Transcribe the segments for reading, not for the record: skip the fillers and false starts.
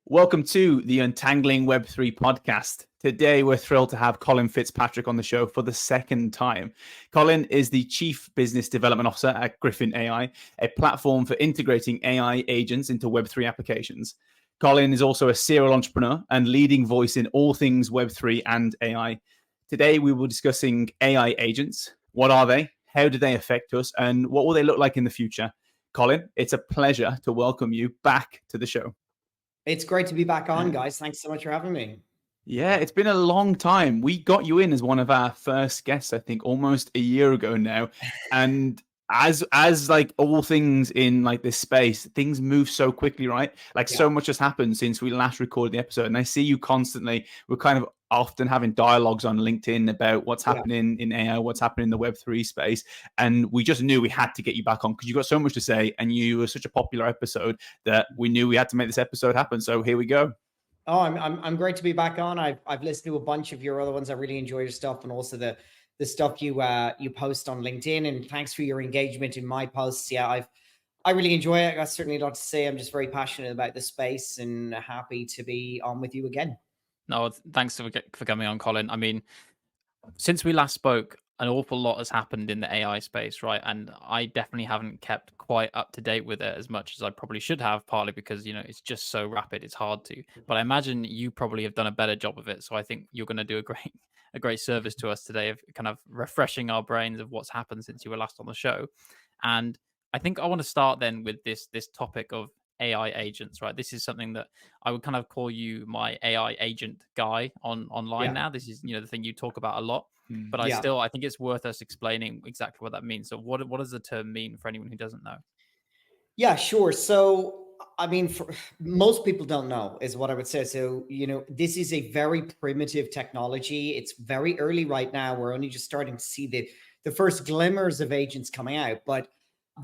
Welcome to the Untangling Web3 podcast. Today, we're thrilled to have Colin Fitzpatrick on the show for the second time. Colin is the Chief Business Development Officer at Griffin AI, a platform for integrating AI agents into Web3 applications. Colin is also a serial entrepreneur and leading voice in all things Web3 and AI. Today, we will be discussing AI agents. What are they? How do they affect us? And what will they look like in the future? Colin, it's a pleasure to welcome you back to the show. It's great to be back on, guys. Thanks so much for having me. Yeah, it's been a long time. We got you in as one of our first guests, I think, almost a year ago now. And as like all things in like this space, things move so quickly, right? Like so much has happened since we last recorded the episode. And I see you constantly. We're kind of often having dialogues on LinkedIn about what's happening in AI, what's happening in the Web3 space. And we just knew we had to get you back on because you got so much to say and you were such a popular episode that we knew we had to make this episode happen. So here we go. Oh, I'm great to be back on. I've listened to a bunch of your other ones. I really enjoy your stuff, and also the stuff you post on LinkedIn. And thanks for your engagement in my posts. Yeah, I really enjoy it. I got certainly a lot to say. I'm just very passionate about the space and happy to be on with you again. No, thanks for coming on, Colin. I mean, since we last spoke, an awful lot has happened in the AI space, right? And I definitely haven't kept quite up to date with it as much as I probably should have, partly because, it's just so rapid, it's hard to. But I imagine you probably have done a better job of it. So I think you're going to do a great service to us today of kind of refreshing our brains of what's happened since you were last on the show. And I think I want to start then with this topic of AI agents, right? This is something that I would kind of call you my AI agent guy online now. This is, the thing you talk about a lot. But I think it's worth us explaining exactly what that means. So what does the term mean for anyone who doesn't know? Yeah, sure. So, I mean, for most people don't know is what I would say. So, this is a very primitive technology. It's very early right now. We're only just starting to see the first glimmers of agents coming out. But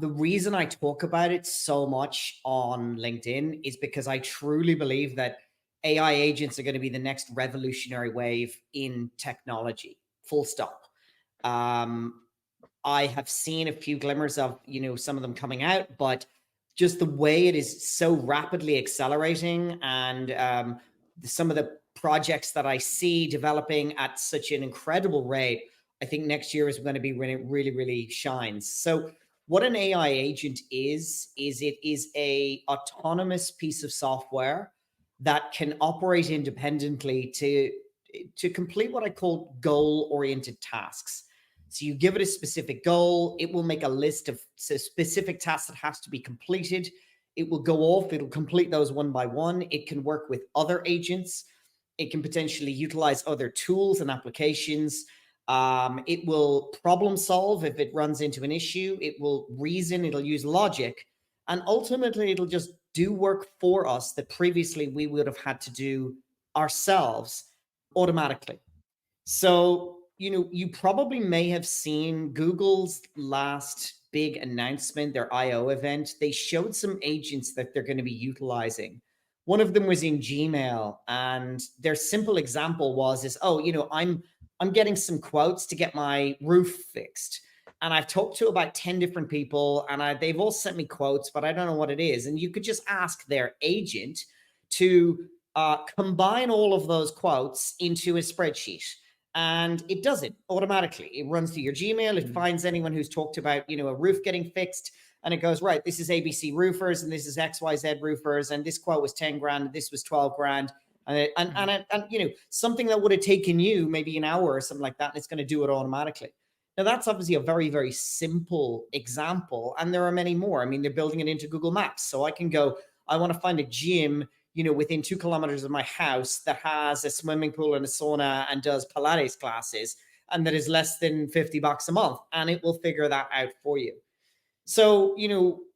the reason I talk about it so much on LinkedIn is because I truly believe that AI agents are going to be the next revolutionary wave in technology. Full stop. I have seen a few glimmers of, some of them coming out, but just the way it is so rapidly accelerating and some of the projects that I see developing at such an incredible rate, I think next year is going to be when it really, really shines. So what an AI agent is it is a autonomous piece of software that can operate independently to complete what I call goal-oriented tasks. So you give it a specific goal, it will make a list of specific tasks that has to be completed. It will go off, it'll complete those one by one. It can work with other agents. It can potentially utilize other tools and applications. It will problem solve if it runs into an issue. It will reason, it'll use logic. And ultimately, it'll just do work for us that previously we would have had to do ourselves automatically. So, you probably may have seen Google's last big announcement, their I/O event. They showed some agents that they're going to be utilizing. One of them was in Gmail, and their simple example was, I'm getting some quotes to get my roof fixed. And I've talked to about 10 different people, and they've all sent me quotes, but I don't know what it is. And you could just ask their agent to combine all of those quotes into a spreadsheet. And it does it automatically. It runs through your Gmail. It finds anyone who's talked about, a roof getting fixed. And it goes, right, this is ABC roofers and this is XYZ roofers. And this quote was 10 grand. And this was 12 grand. And something that would have taken you maybe an hour or something like that. And it's going to do it automatically. Now, that's obviously a very, very simple example. And there are many more. I mean, they're building it into Google Maps. So I can go, I want to find a gym within 2 kilometers of my house that has a swimming pool and a sauna and does Pilates classes, and that is less than $50 a month, and it will figure that out for you. So,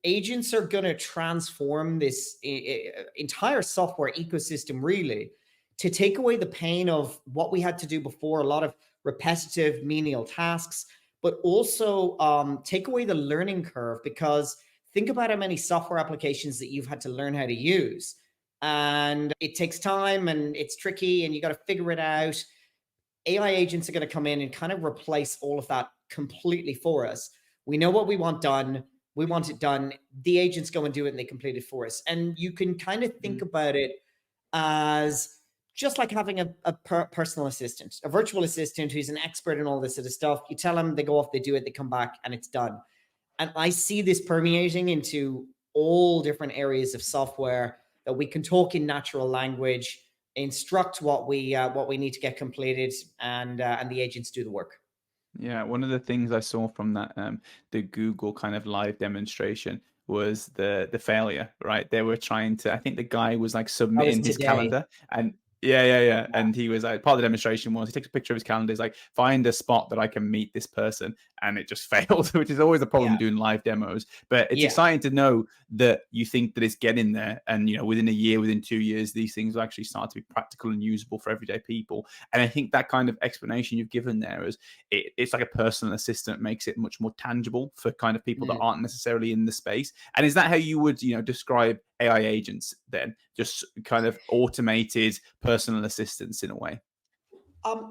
agents are going to transform this entire software ecosystem really to take away the pain of what we had to do before, a lot of repetitive menial tasks, but also take away the learning curve, because think about how many software applications that you've had to learn how to use. And it takes time and it's tricky and you got to figure it out. AI agents are going to come in and kind of replace all of that completely for us. We know what we want done. We want it done. The agents go and do it and they complete it for us. And you can kind of think about it as just like having a personal assistant, a virtual assistant who's an expert in all this sort of stuff. You tell them, they go off, they do it, they come back, and it's done. And I see this permeating into all different areas of software, that we can talk in natural language, instruct what we need to get completed, and the agents do the work. Yeah, one of the things I saw from that the Google kind of live demonstration was the failure, right? They were trying to, I think the guy was like That was submitting his today. calendar, and yeah. And he was like, part of the demonstration was he takes a picture of his calendar, he's like, find a spot that I can meet this person, and it just failed, which is always a problem Yeah. doing live demos. But it's Yeah. exciting to know that you think that it's getting there, and within a year, within 2 years, these things will actually start to be practical and usable for everyday people. And I think that kind of explanation you've given there is it's like a personal assistant, makes it much more tangible for kind of people that aren't necessarily in the space. And is that how you would describe AI agents then? Just kind of automated personal assistants in a way?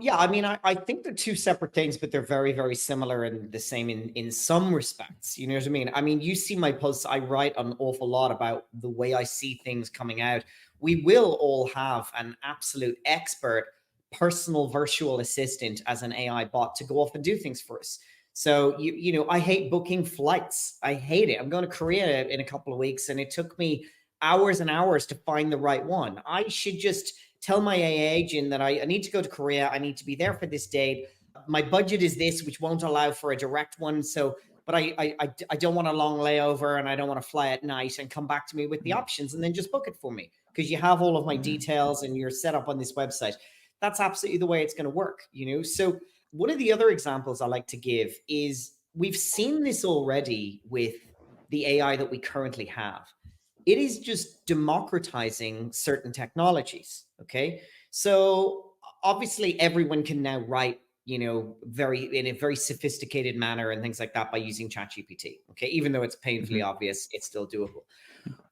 Yeah, I mean, I think they're two separate things, but they're very, very similar and the same in some respects. You know what I mean? I mean, you see my posts, I write an awful lot about the way I see things coming out. We will all have an absolute expert personal virtual assistant as an AI bot to go off and do things for us. So, I hate booking flights. I hate it. I'm going to Korea in a couple of weeks, and it took me hours and hours to find the right one. I should just tell my AI agent that I need to go to Korea. I need to be there for this date. My budget is this, which won't allow for a direct one. So, but I don't want a long layover, and I don't want to fly at night, and come back to me with the options and then just book it for me, because you have all of my details and you're set up on this website. That's absolutely the way it's going to work, So one of the other examples I like to give is, we've seen this already with the AI that we currently have. It is just democratizing certain technologies. Okay. So obviously everyone can now write, in a very sophisticated manner and things like that by using ChatGPT. Okay. Even though it's painfully obvious, it's still doable.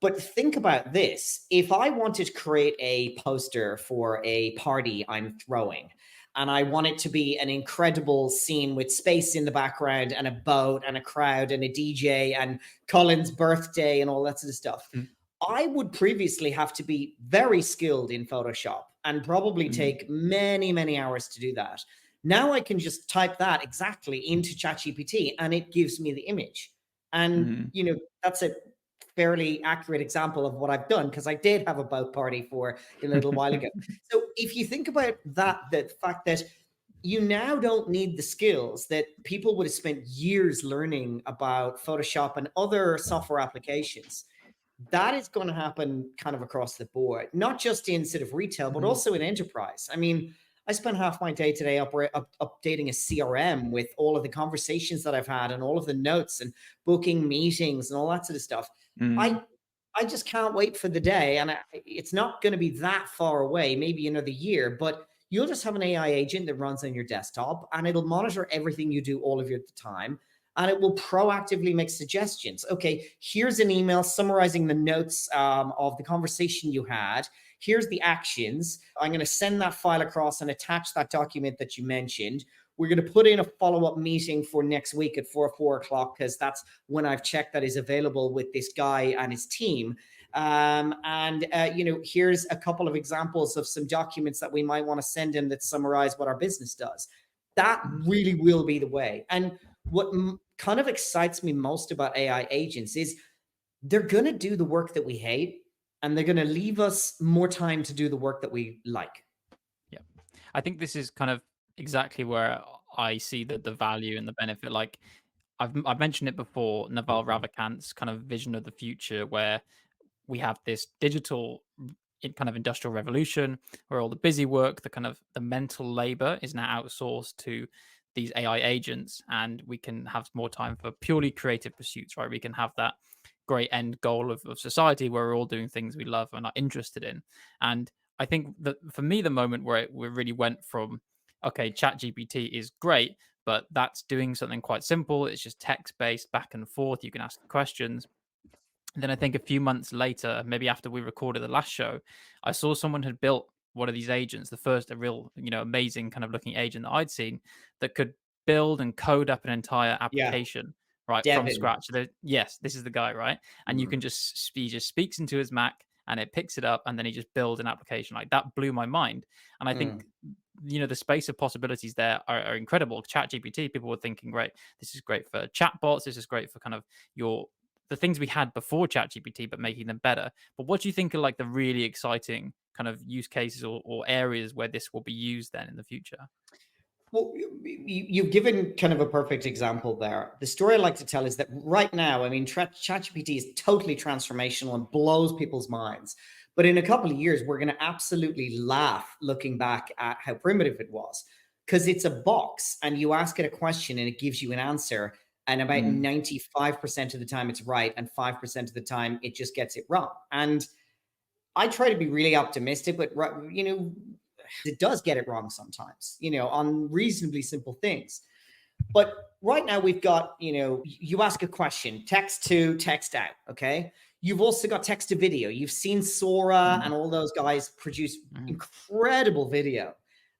But think about this. If I wanted to create a poster for a party I'm throwing, and I want it to be an incredible scene with space in the background and a boat and a crowd and a DJ and Colin's birthday and all that sort of stuff, I would previously have to be very skilled in Photoshop and probably take many, many hours to do that. Now I can just type that exactly into ChatGPT and it gives me the image. And, that's a fairly accurate example of what I've done, because I did have a boat party for a little while ago. So if you think about that, the fact that you now don't need the skills that people would have spent years learning about Photoshop and other software applications, that is going to happen kind of across the board, not just in sort of retail, but also in enterprise. I mean, I spend half my day today updating a CRM with all of the conversations that I've had and all of the notes and booking meetings and all that sort of stuff. I just can't wait for the day, and it's not going to be that far away, maybe another year, but you'll just have an AI agent that runs on your desktop, and it'll monitor everything you do all of your time. And it will proactively make suggestions. Okay, here's an email summarizing the notes of the conversation you had. Here's the actions. I'm going to send that file across and attach that document that you mentioned. We're going to put in a follow-up meeting for next week at 4 o'clock, because that's when I've checked that is available with this guy and his team. Here's a couple of examples of some documents that we might want to send in that summarize what our business does. That really will be the way. And what kind of excites me most about AI agents is they're going to do the work that we hate, and they're going to leave us more time to do the work that we like. Yeah. I think this is kind of exactly where I see the value and the benefit. Like I've mentioned it before, Naval Ravikant's kind of vision of the future, where we have this digital kind of industrial revolution where all the busy work, the kind of the mental labor is now outsourced to these AI agents, and we can have more time for purely creative pursuits, right? We can have that great end goal of society where we're all doing things we love and are interested in. And I think that for me, the moment where we really went from, okay, Chat GPT is great, but that's doing something quite simple. It's just text based, back and forth. You can ask questions. And then I think a few months later, maybe after we recorded the last show, I saw someone had built one of these agents, the first a real, amazing kind of looking agent that I'd seen, that could build and code up an entire application, right, from Devin. scratch. Yes, this is the guy, right? And you can he just speaks into his Mac, and it picks it up, and then he just builds an application. Like, that blew my mind. And I think, the space of possibilities there are incredible. ChatGPT, people were thinking, great, this is great for chatbots, this is great for kind of the things we had before ChatGPT, but making them better. But what do you think are like the really exciting kind of use cases or areas where this will be used then in the future? Well, you've given kind of a perfect example there. The story I like to tell is that right now, I mean, ChatGPT is totally transformational and blows people's minds. But in a couple of years, we're going to absolutely laugh looking back at how primitive it was, because it's a box and you ask it a question and it gives you an answer. And about 95% of the time it's right, and 5% of the time it just gets it wrong. And I try to be really optimistic, but it does get it wrong sometimes, on reasonably simple things. But right now we've got, you ask a question, text to text out. Okay. You've also got text to video. You've seen Sora and all those guys produce incredible video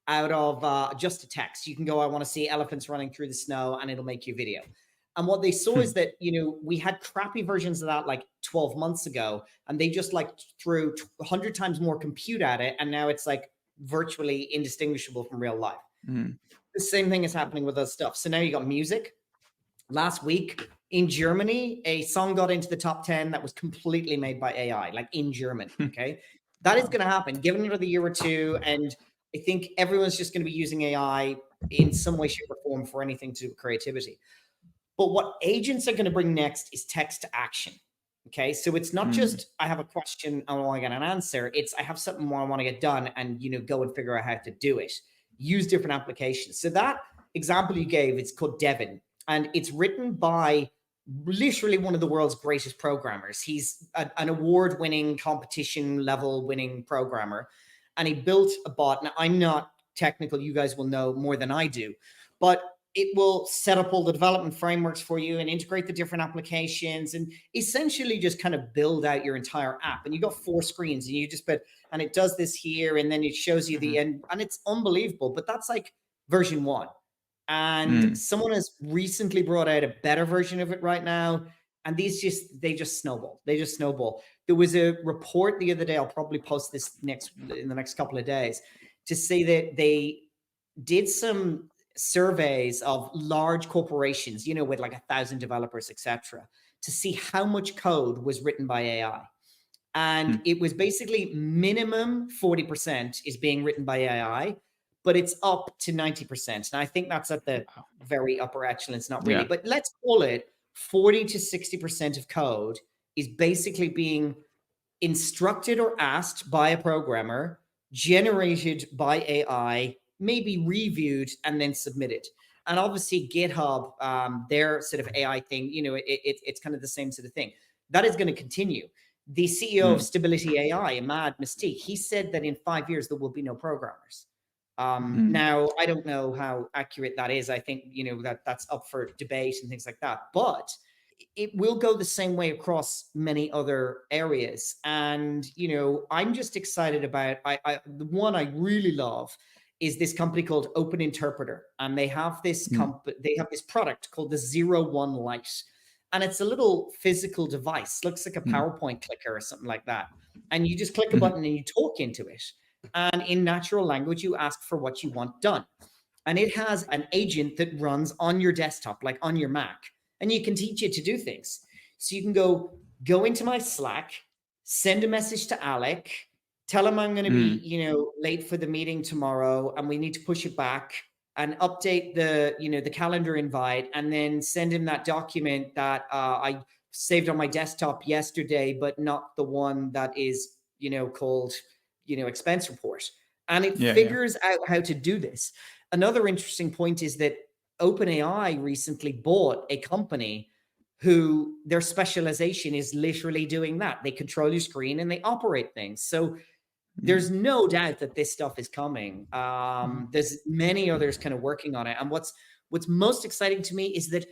out of just a text. You can go, I want to see elephants running through the snow, and it'll make you a video. And what they saw is that, we had crappy versions of that like 12 months ago, and they just like threw 100 times more compute at it. And now it's like virtually indistinguishable from real life. The same thing is happening with other stuff. So now you got music. Last week in Germany, a song got into the top 10 that was completely made by AI, like in Germany. Okay. That is going to happen. Give it another year or two. And I think everyone's just going to be using AI in some way, shape, or form for anything to do with creativity. But what agents are going to bring next is text to action. Okay. So it's not just, I have a question, I want to get an answer. It's, I have something more I want to get done, and, go and figure out how to do it. Use different applications. So that example you gave, it's called Devin, and it's written by literally one of the world's greatest programmers. He's an award-winning, competition-level-winning programmer, and he built a bot. Now, I'm not technical. You guys will know more than I do, but it will set up all the development frameworks for you and integrate the different applications and essentially just kind of build out your entire app. And you got 4 screens, and you just and it does this here, and then it shows you the end, and it's unbelievable. But that's like version 1. And someone has recently brought out a better version of it right now. And they just snowball. They just snowball. There was a report the other day, I'll probably post this in the next couple of days, to say that they did some surveys of large corporations, with like 1,000 developers, etc., to see how much code was written by AI. And it was basically minimum 40% is being written by AI, but it's up to 90%. And I think that's at the very upper echelon. It's not really, but let's call it 40 to 60% of code is basically being instructed or asked by a programmer, generated by AI, maybe reviewed, and then submitted. And obviously GitHub, their sort of AI thing, it's kind of the same sort of thing. That is going to continue. The CEO of Stability AI, Ahmad Mystique, he said that in 5 years, there will be no programmers. Now, I don't know how accurate that is. I think, that's up for debate and things like that. But it will go the same way across many other areas. And, I'm just excited about, the one I really love is this company called Open Interpreter. And they have this product called the 01 Lite. And it's a little physical device, looks like a PowerPoint clicker or something like that. And you just click a button and you talk into it. And in natural language, you ask for what you want done. And it has an agent that runs on your desktop, like on your Mac. And you can teach it to do things. So you can go into my Slack, send a message to Alec, tell him I'm going to be, late for the meeting tomorrow, and we need to push it back, and update the calendar invite, and then send him that document that I saved on my desktop yesterday, but not the one that is, called, expense report. And it figures out how to do this. Another interesting point is that OpenAI recently bought a company who their specialization is literally doing that. They control your screen and they operate things. So there's no doubt that this stuff is coming. There's many others kind of working on it. And what's most exciting to me is that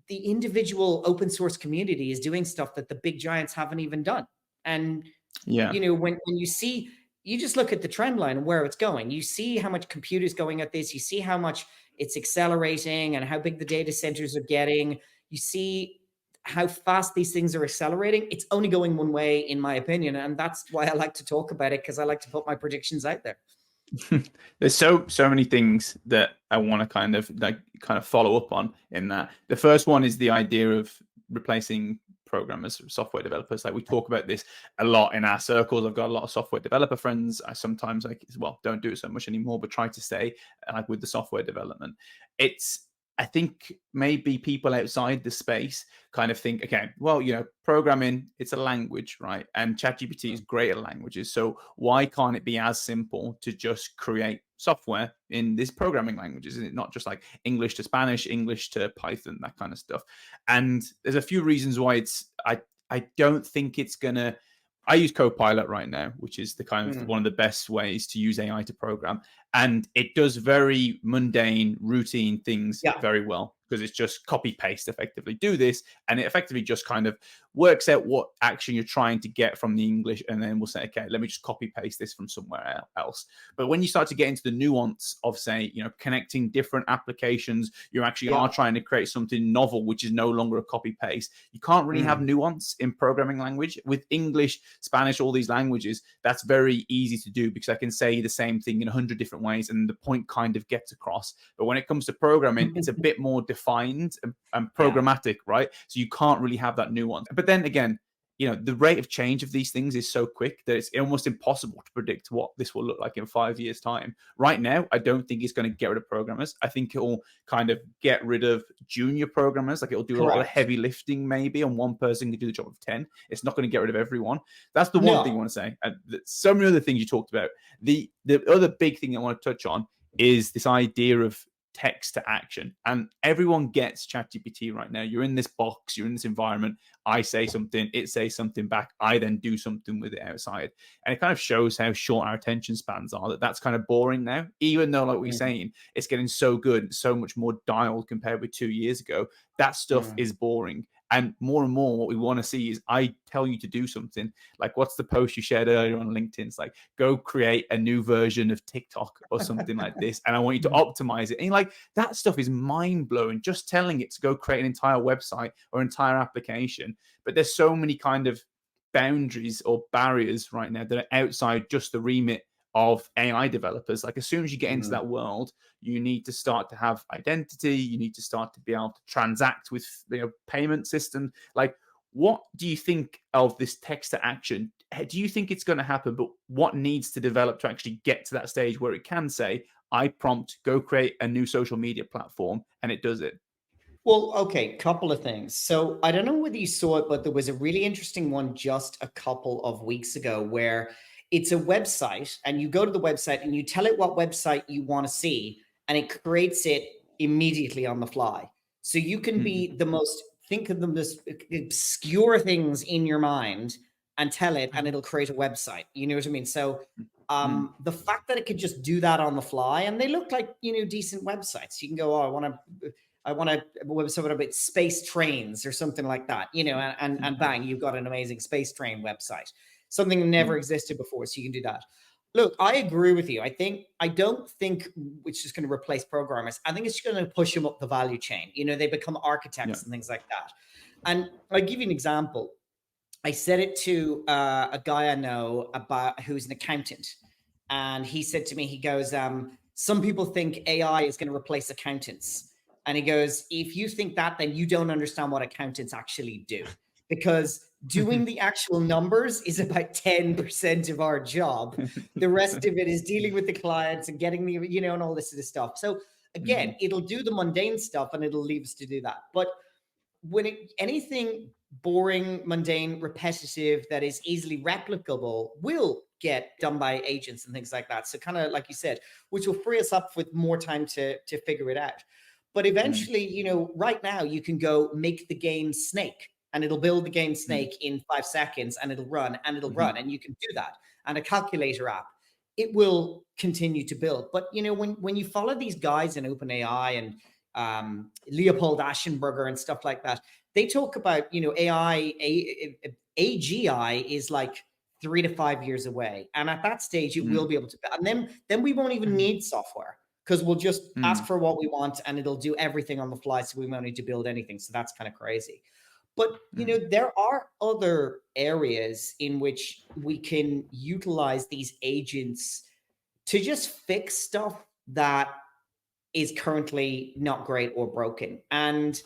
the individual open source community is doing stuff that the big giants haven't even done. And, when you see, you just look at the trend line and where it's going. You see how much compute is going at this. You see how much it's accelerating and how big the data centers are getting. You see how fast these things are accelerating, it's only going one way, in my opinion. And that's why I like to talk about it, because I like to put my predictions out there. There's so many things that I want to kind of follow up on in that. The first one is the idea of replacing programmers, software developers. Like, we talk about this a lot in our circles. I've got a lot of software developer friends. I sometimes don't do it so much anymore, but try to stay with the software development. I think maybe people outside the space kind of think, okay, well, programming, it's a language, right? And ChatGPT is great at languages. So why can't it be as simple to just create software in this programming languages? Is it not just like English to Spanish, English to Python, that kind of stuff? And there's a few reasons why I don't think it's gonna. I use Copilot right now, which is the kind of one of the best ways to use AI to program. And it does very mundane, routine things very well, because it's just copy paste effectively. Do this, and it effectively just kind of works out what action you're trying to get from the English, and then we'll say, okay, let me just copy paste this from somewhere else. But when you start to get into the nuance of, say, connecting different applications, you actually are trying to create something novel, which is no longer a copy paste. You can't really have nuance in programming language. With English, Spanish, all these languages, that's very easy to do, because I can say the same thing in 100 different ways and the point kind of gets across. But when it comes to programming, it's a bit more defined and programmatic, right? So you can't really have that nuance. But then again, the rate of change of these things is so quick that it's almost impossible to predict what this will look like in 5 years' time. Right now, I don't think it's going to get rid of programmers. I think it will kind of get rid of junior programmers. Like, it'll do a lot of heavy lifting, maybe, and one person can do the job of 10. It's not going to get rid of everyone. That's the one thing I want to say. And so many other things you talked about. The other big thing I want to touch on is this idea of text to action. And everyone gets ChatGPT right now. You're in this box, you're in this environment. I say something, it says something back. I then do something with it outside. And it kind of shows how short our attention spans are, that's kind of boring now, even though, like we're saying, it's getting so good, so much more dialed compared with 2 years ago. That stuff is boring. And more, what we want to see is, I tell you to do something. Like, what's the post you shared earlier on LinkedIn? It's like, go create a new version of TikTok or something like this. And I want you to optimize it. And like, that stuff is mind blowing. Just telling it to go create an entire website or entire application. But there's so many kind of boundaries or barriers right now that are outside just the remit of AI developers. Like, as soon as you get into that world, you need to start to have identity. You need to start to be able to transact with payment systems. Like, what do you think of this text to action? Do you think it's going to happen? But what needs to develop to actually get to that stage where it can say, I prompt, go create a new social media platform, and it does it? Well, okay, couple of things. So I don't know whether you saw it, but there was a really interesting one just a couple of weeks ago where it's a website, and you go to the website and you tell it what website you want to see, and it creates it immediately on the fly. So you can be the most, think of the most obscure things in your mind and tell it, and it'll create a website. You know what I mean? So the fact that it could just do that on the fly, and they look like, decent websites. You can go, oh, I want a website about space trains or something like that, and bang, you've got an amazing space train website, something that never existed before. So you can do that. Look, I agree with you. I don't think it's just going to replace programmers. I think it's going to push them up the value chain. They become architects and things like that. And I'll give you an example. I said it to a guy I know about who's an accountant. And he said to me, he goes, some people think AI is going to replace accountants. And he goes, if you think that, then you don't understand what accountants actually do, because doing the actual numbers is about 10% of our job. The rest of it is dealing with the clients and getting the, and all this sort of stuff. So again, it'll do the mundane stuff and it'll leave us to do that. But when anything boring, mundane, repetitive, that is easily replicable will get done by agents and things like that. So kind of like you said, which will free us up with more time to figure it out. But eventually, right now you can go make the game Snake, and it'll build the game Snake in 5 seconds, and it'll run, and you can do that. And a calculator app, it will continue to build. But when you follow these guys in OpenAI and Leopold Aschenberger and stuff like that, they talk about AI, AGI is like 3 to 5 years away, and at that stage it will be able to. And then we won't even need software, because we'll just ask for what we want and it'll do everything on the fly. So we won't need to build anything. So that's kind of crazy. But there are other areas in which we can utilize these agents to just fix stuff that is currently not great or broken. And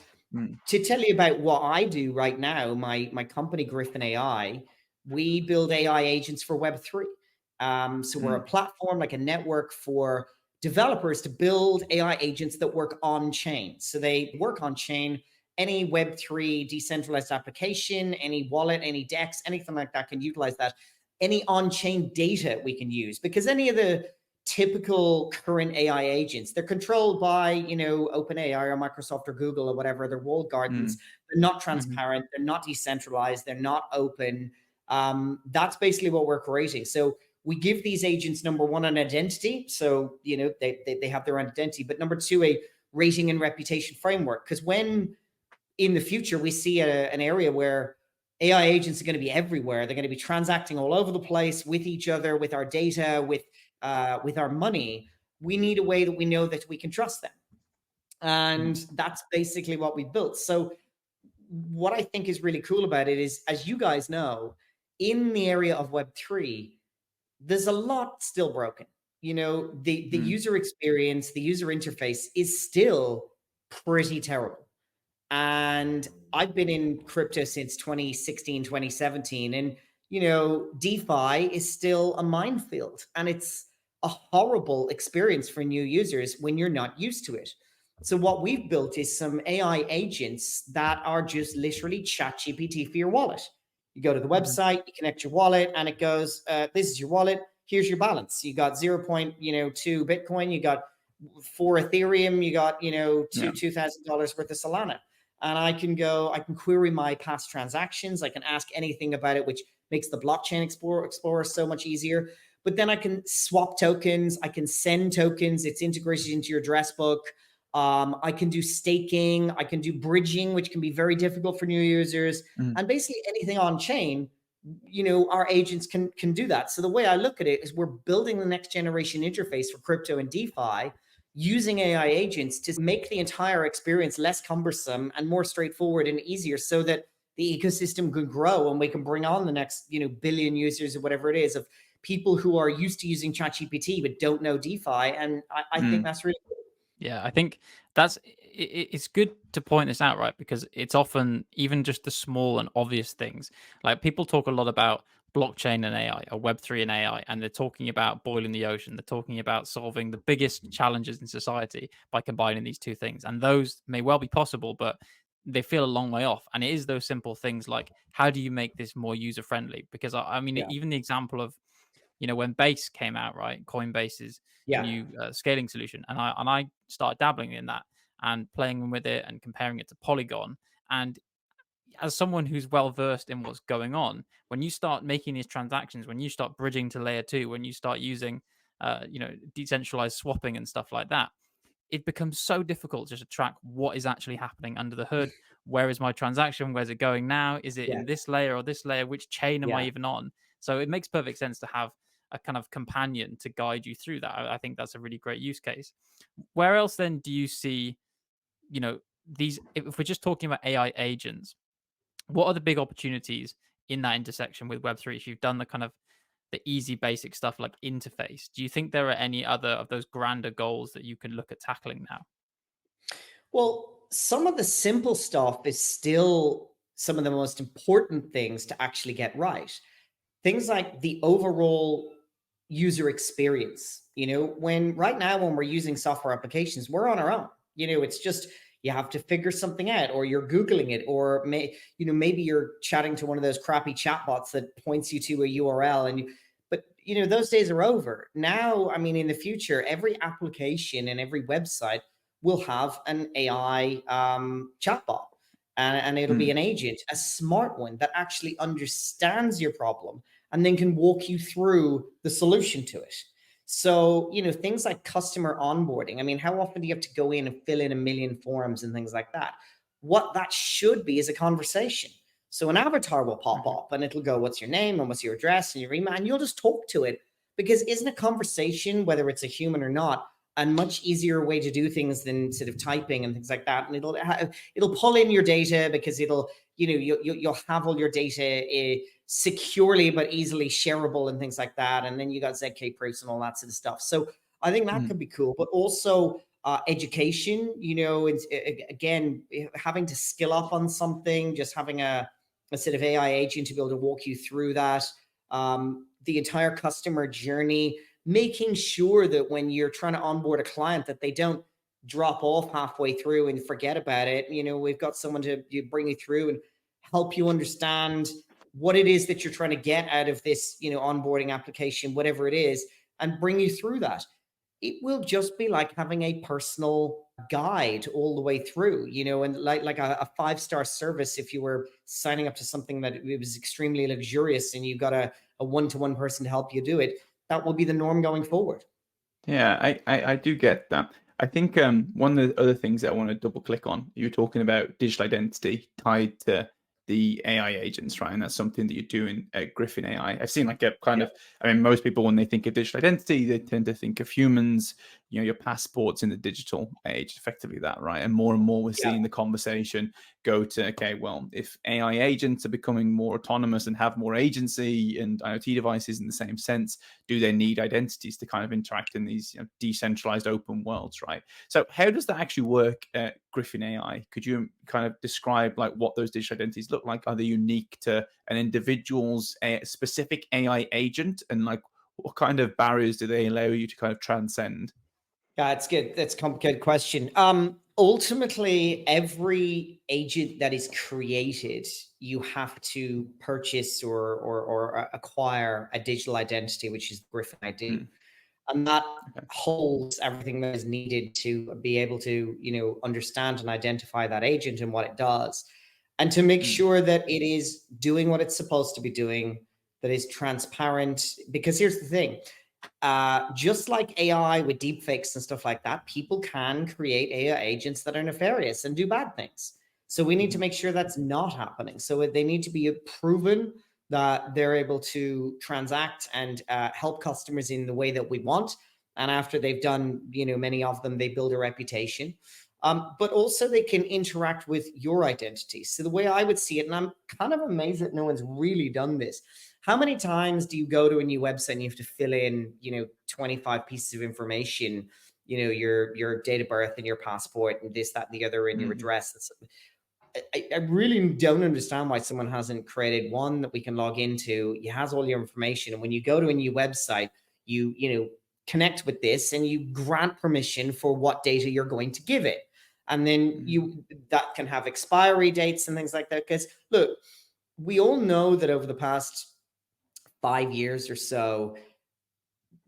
to tell you about what I do right now, my company, Griffin AI, we build AI agents for Web3. So we're a platform, like a network for developers to build AI agents that work on chain. So they work on chain. Any Web3 decentralized application, any wallet, any DEX, anything like that can utilize that. Any on-chain data we can use, because any of the typical current AI agents, they're controlled by, OpenAI or Microsoft or Google or whatever. They're walled gardens. They're not transparent. They're not decentralized. They're not open. That's basically what we're creating. So we give these agents, number one, an identity. So, they have their own identity. But number two, a rating and reputation framework. Because when in the future we see an area where AI agents are going to be everywhere, they're going to be transacting all over the place with each other, with our data, with our money, we need a way that we know that we can trust them. And that's basically what we built. So what I think is really cool about it is, as you guys know, in the area of Web3, there's a lot still broken. The user experience, the user interface is still pretty terrible. And I've been in crypto since 2016, 2017. And, DeFi is still a minefield. And it's a horrible experience for new users when you're not used to it. So what we've built is some AI agents that are just literally ChatGPT for your wallet. You go to the website, you connect your wallet, and it goes, this is your wallet. Here's your balance. You got 0.2 Bitcoin. You got 4 Ethereum. You got, $2,000 worth of Solana. And I can query my past transactions. I can ask anything about it, which makes the blockchain explorer so much easier. But then I can swap tokens. I can send tokens. It's integrated into your address book. I can do staking. I can do bridging, which can be very difficult for new users. And basically anything on chain, our agents can do that. So the way I look at it is we're building the next generation interface for crypto and DeFi, using AI agents to make the entire experience less cumbersome and more straightforward and easier, so that the ecosystem can grow and we can bring on the next, billion users or whatever it is, of people who are used to using ChatGPT but don't know DeFi. And I think that's really cool. Yeah, I think it's good to point this out, right? Because it's often even just the small and obvious things. Like, people talk a lot about blockchain and AI, or Web3 and AI, and they're talking about boiling the ocean. They're talking about solving the biggest challenges in society by combining these two things. And those may well be possible, but they feel a long way off. And it is those simple things like, how do you make this more user friendly? Because I mean, even the example of, when Base came out, right? Coinbase's new scaling solution, and I started dabbling in that and playing with it and comparing it to Polygon. And as someone who's well versed in what's going on, when you start making these transactions, when you start bridging to layer 2, when you start using decentralized swapping and stuff like that, it becomes so difficult just to track what is actually happening under the hood. Where is my transaction? Where's it going now? Is it in this layer or this layer? Which chain am I even on? So it makes perfect sense to have a kind of companion to guide you through that. I think that's a really great use case. Where else then do you see, these, if we're just talking about AI agents, what are the big opportunities in that intersection with Web3? If you've done the kind of the easy basic stuff like interface, do you think there are any other of those grander goals that you can look at tackling now? Well, some of the simple stuff is still some of the most important things to actually get right. Things like the overall user experience. Right now when we're using software applications, we're on our own. It's just, you have to figure something out, or you're Googling it, or maybe you're chatting to one of those crappy chatbots that points you to a URL, but those days are over. Now, I mean, in the future, every application and every website will have an AI chatbot, and it'll be an agent, a smart one that actually understands your problem and then can walk you through the solution to it. So, things like customer onboarding. I mean, how often do you have to go in and fill in a million forms and things like that? What that should be is a conversation. So an avatar will pop up and it'll go, what's your name and what's your address and your email, and you'll just talk to it, because isn't a conversation, whether it's a human or not, a much easier way to do things than sort of typing and things like that? And it'll pull in your data, because it'll you'll have all your data securely but easily shareable and things like that. And then you got ZK proofs and all that sort of stuff. So I think that could be cool, but also education, it's, again, having to skill up on something, just having a sort of AI agent to be able to walk you through that, the entire customer journey, making sure that when you're trying to onboard a client that they don't drop off halfway through and forget about it. We've got someone to bring you through and help you understand what it is that you're trying to get out of this, onboarding application, whatever it is, and bring you through that. It will just be like having a personal guide all the way through, and like a 5-star service. If you were signing up to something that it was extremely luxurious and you got a one-to-one person to help you do it, that will be the norm going forward. Yeah, I do get that. I think one of the other things that I want to double click on, you're talking about digital identity tied to the AI agents, right? And that's something that you're doing at Griffin AI. I've seen like a kind of, I mean, most people, when they think of digital identity, they tend to think of humans, your passports in the digital age, effectively that, right? And more we're seeing the conversation go to, okay, well, if AI agents are becoming more autonomous and have more agency and IoT devices in the same sense, do they need identities to kind of interact in these decentralized open worlds, right? So how does that actually work at Griffin AI? Could you kind of describe like what those digital identities look like? Are they unique to an individual's specific AI agent? And like what kind of barriers do they allow you to kind of transcend? Yeah, it's good. That's a complicated question. Ultimately, every agent that is created, you have to purchase or acquire a digital identity, which is Griffin ID. And that holds everything that is needed to be able to, understand and identify that agent and what it does, and to make sure that it is doing what it's supposed to be doing, that is transparent. Because here's the thing, just like AI with deepfakes and stuff like that, people can create AI agents that are nefarious and do bad things. So we need to make sure that's not happening. So they need to be proven that they're able to transact and help customers in the way that we want. And after they've done, many of them, they build a reputation. But also they can interact with your identity. So the way I would see it, and I'm kind of amazed that no one's really done this. How many times do you go to a new website and you have to fill in, 25 pieces of information, your date of birth and your passport and this, that, and the other, and your address? I really don't understand why someone hasn't created one that we can log into. It has all your information. And when you go to a new website, you connect with this and you grant permission for what data you're going to give it. And then that can have expiry dates and things like that. Because look, we all know that over the past 5 years or so,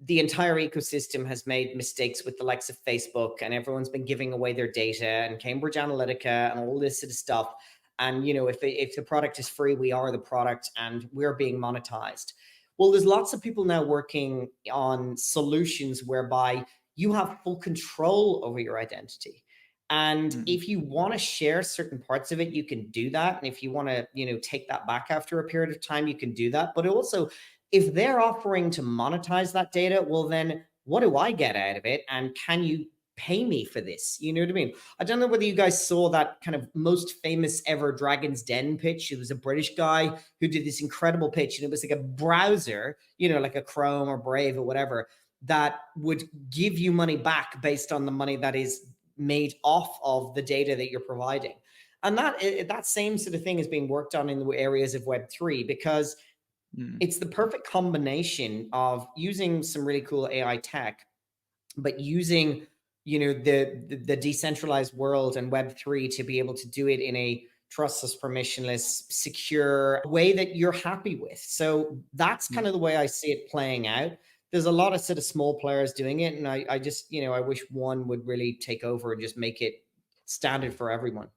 the entire ecosystem has made mistakes with the likes of Facebook, and everyone's been giving away their data, and Cambridge Analytica and all this sort of stuff. And, if the product is free, we are the product and we're being monetized. Well, there's lots of people now working on solutions whereby you have full control over your identity. And if you want to share certain parts of it, you can do that. And if you want to, take that back after a period of time, you can do that. But also, if they're offering to monetize that data, well, then what do I get out of it? And can you pay me for this? You know what I mean? I don't know whether you guys saw that kind of most famous ever Dragon's Den pitch. It was a British guy who did this incredible pitch, and it was like a browser, like a Chrome or Brave or whatever, that would give you money back based on the money that is made off of the data that you're providing. And that same sort of thing is being worked on in the areas of Web3, because it's the perfect combination of using some really cool AI tech, but using, the decentralized world and Web3 to be able to do it in a trustless, permissionless, secure way that you're happy with. So that's kind of the way I see it playing out. There's a lot of sort of small players doing it, and I just, I wish one would really take over and just make it standard for everyone.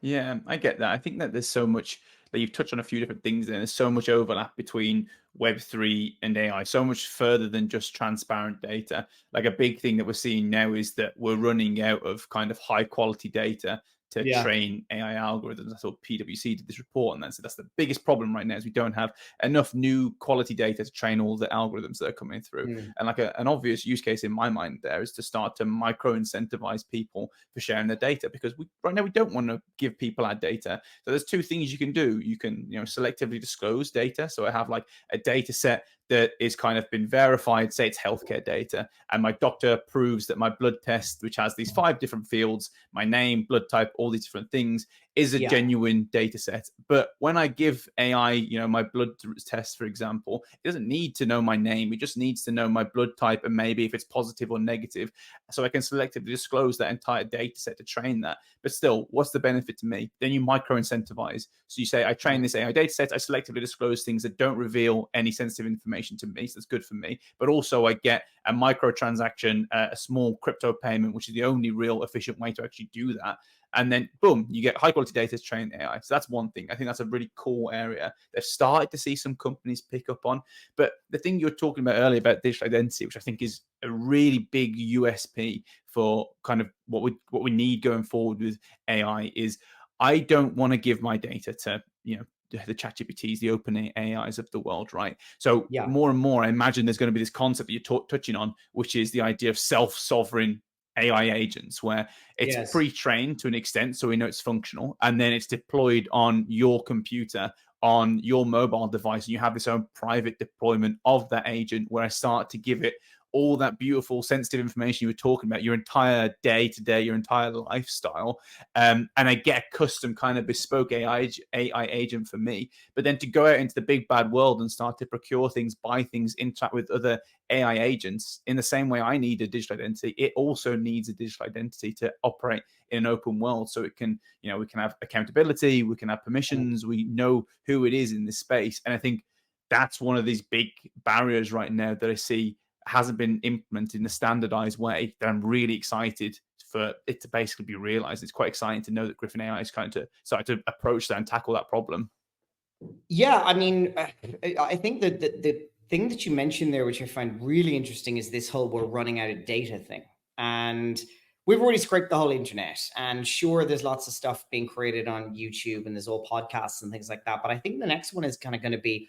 Yeah, I get that. I think that there's so much that you've touched on a few different things, and there's so much overlap between Web3 and AI, so much further than just transparent data. Like a big thing that we're seeing now is that we're running out of kind of high quality data to train AI algorithms. I thought PwC did this report, and that's the biggest problem right now is we don't have enough new quality data to train all the algorithms that are coming through. And like an obvious use case in my mind there is to start to micro incentivize people for sharing their data, because right now we don't want to give people our data. So there's two things you can do. You can selectively disclose data. So I have like a data set that is kind of been verified, say it's healthcare data, and my doctor proves that my blood test, which has these 5 different fields, my name, blood type, all these different things, is a genuine data set. But when I give AI, my blood test, for example, it doesn't need to know my name. It just needs to know my blood type and maybe if it's positive or negative. So I can selectively disclose that entire data set to train that. But still, what's the benefit to me? Then you micro incentivize. So you say, I train this AI data set, I selectively disclose things that don't reveal any sensitive information to me. So that's good for me. But also I get a micro transaction, a small crypto payment, which is the only real efficient way to actually do that. And then boom, you get high quality data to train AI. So that's one thing. I think that's a really cool area. They've started to see some companies pick up on. But the thing you were talking about earlier about digital identity, which I think is a really big USP for kind of what we need going forward with AI, is I don't want to give my data to, the ChatGPTs, the open AIs of the world, right? So more and more, I imagine there's going to be this concept that you're touching on, which is the idea of self-sovereign AI agents, where it's pre-trained to an extent, so we know it's functional, and then it's deployed on your computer, on your mobile device, and you have this own private deployment of that agent, where I start to give it all that beautiful sensitive information you were talking about, your entire day to day, your entire lifestyle, and I get a custom kind of bespoke AI agent for me. But then to go out into the big bad world and start to procure things, buy things, interact with other AI agents, in the same way I need a digital identity, it also needs a digital identity to operate in an open world. So it can, we can have accountability, we can have permissions, we know who it is in this space. And I think that's one of these big barriers right now that I see hasn't been implemented in a standardized way, that I'm really excited for it to basically be realized. It's quite exciting to know that Griffin AI is kind of starting to approach that and tackle that problem. Yeah, I mean, I think that the thing that you mentioned there, which I find really interesting, is this whole we're running out of data thing. And we've already scraped the whole internet. And sure, there's lots of stuff being created on YouTube and there's all podcasts and things like that. But I think the next one is kind of going to be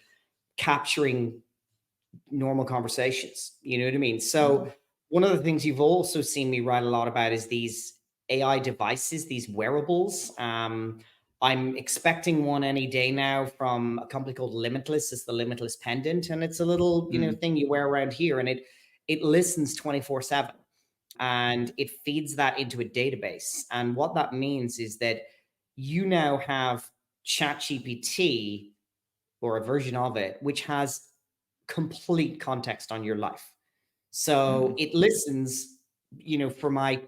capturing normal conversations. You know what I mean? So one of the things you've also seen me write a lot about is these AI devices, these wearables. I'm expecting one any day now from a company called Limitless. It's the Limitless Pendant, and it's a little thing you wear around here, and it listens 24/7, and it feeds that into a database. And what that means is that you now have ChatGPT, or a version of it, which has complete context on your life. So it listens, for my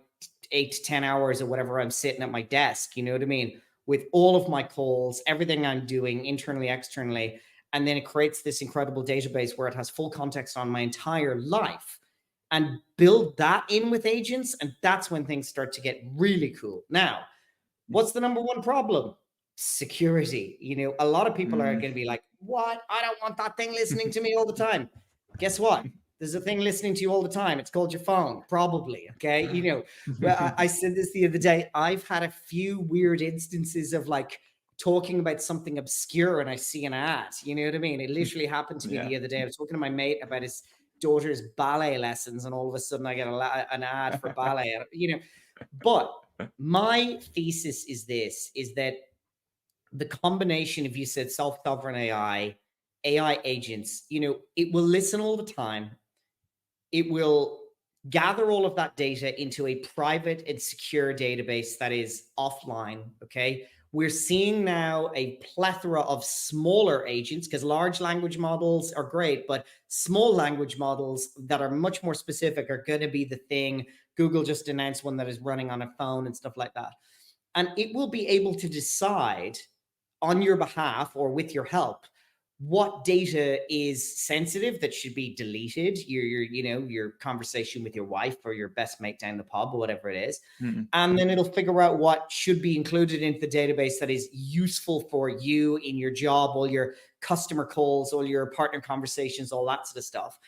8 to 10 hours or whatever I'm sitting at my desk, you know what I mean, with all of my calls, everything I'm doing internally, externally. And then it creates this incredible database where it has full context on my entire life, and build that in with agents. And that's when things start to get really cool. Now, what's the number one problem? Security. A lot of people are going to be like, what? I don't want that thing listening to me all the time. Guess what? There's a thing listening to you all the time. It's called your phone, probably. Okay. I said this the other day. I've had a few weird instances of like talking about something obscure and I see an ad. You know what I mean? It literally happened to me the other day. I was talking to my mate about his daughter's ballet lessons, and all of a sudden I get an ad for ballet. But my thesis is that the combination of, you said, self-sovereign AI agents, it will listen all the time. It will gather all of that data into a private and secure database that is offline. Okay. We're seeing now a plethora of smaller agents, because large language models are great, but small language models that are much more specific are going to be the thing. Google just announced one that is running on a phone and stuff like that. And it will be able to decide on your behalf, or with your help, what data is sensitive that should be deleted, your conversation with your wife or your best mate down the pub or whatever it is. And then it'll figure out what should be included into the database that is useful for you in your job, all your customer calls, all your partner conversations, all that sort of stuff.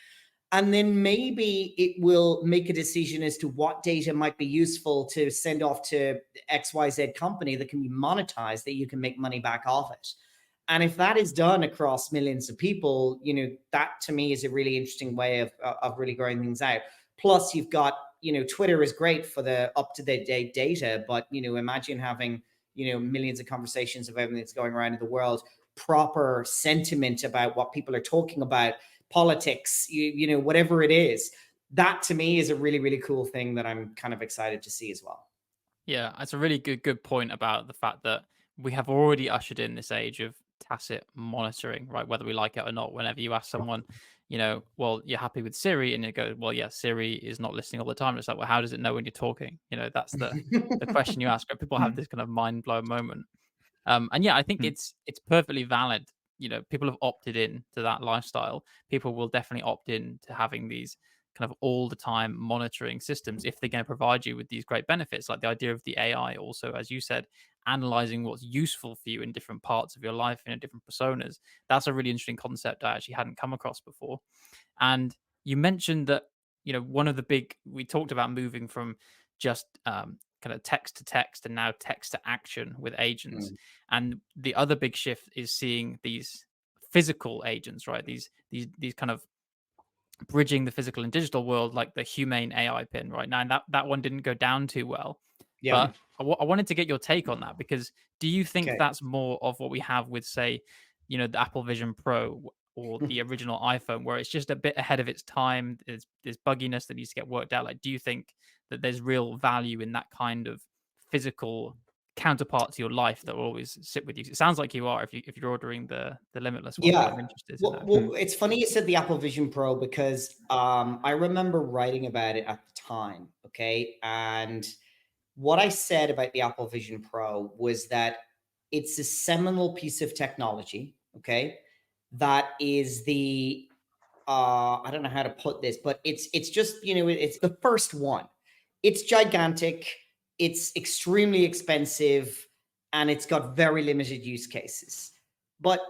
And then maybe it will make a decision as to what data might be useful to send off to XYZ company that can be monetized, that you can make money back off it. And if that is done across millions of people, that to me is a really interesting way of really growing things out. Plus, you've got, Twitter is great for the up-to-date data, but, imagine having, millions of conversations of everything that's going around in the world, proper sentiment about what people are talking about, politics, whatever it is. That to me is a really, really cool thing that I'm kind of excited to see as well. Yeah, that's a really good point about the fact that we have already ushered in this age of tacit monitoring, right? Whether we like it or not. Whenever you ask someone, well, you're happy with Siri, and you go, well, yeah, Siri is not listening all the time. It's like, well, how does it know when you're talking? That's the question you ask. Right? People have this kind of mind blown moment. And yeah, I think it's perfectly valid. People have opted in to that lifestyle. People will definitely opt in to having these kind of all the time monitoring systems if they're going to provide you with these great benefits, like the idea of the AI also, as you said, analyzing what's useful for you in different parts of your life in different personas. That's a really interesting concept I actually hadn't come across before. And you mentioned that, one of the we talked about moving from just kind of text to text and now text to action with agents. And the other big shift is seeing these physical agents, right? These kind of bridging the physical and digital world, like the humane AI pin right now. And that one didn't go down too well. Yeah. But I wanted to get your take on that, because do you think Okay. that's more of what we have with, say, the Apple Vision Pro or the original iPhone, where it's just a bit ahead of its time? There's bugginess that needs to get worked out. Like, do you think that there's real value in that kind of physical counterpart to your life that will always sit with you? It sounds like you are if you're ordering the Limitless one. Yeah. But I'm interested to know. Well, it's funny you said the Apple Vision Pro, because I remember writing about it at the time. Okay. And what I said about the Apple Vision Pro was that it's a seminal piece of technology. Okay. That is I don't know how to put this, but it's just, it's the first one. It's gigantic. It's extremely expensive, and it's got very limited use cases. But,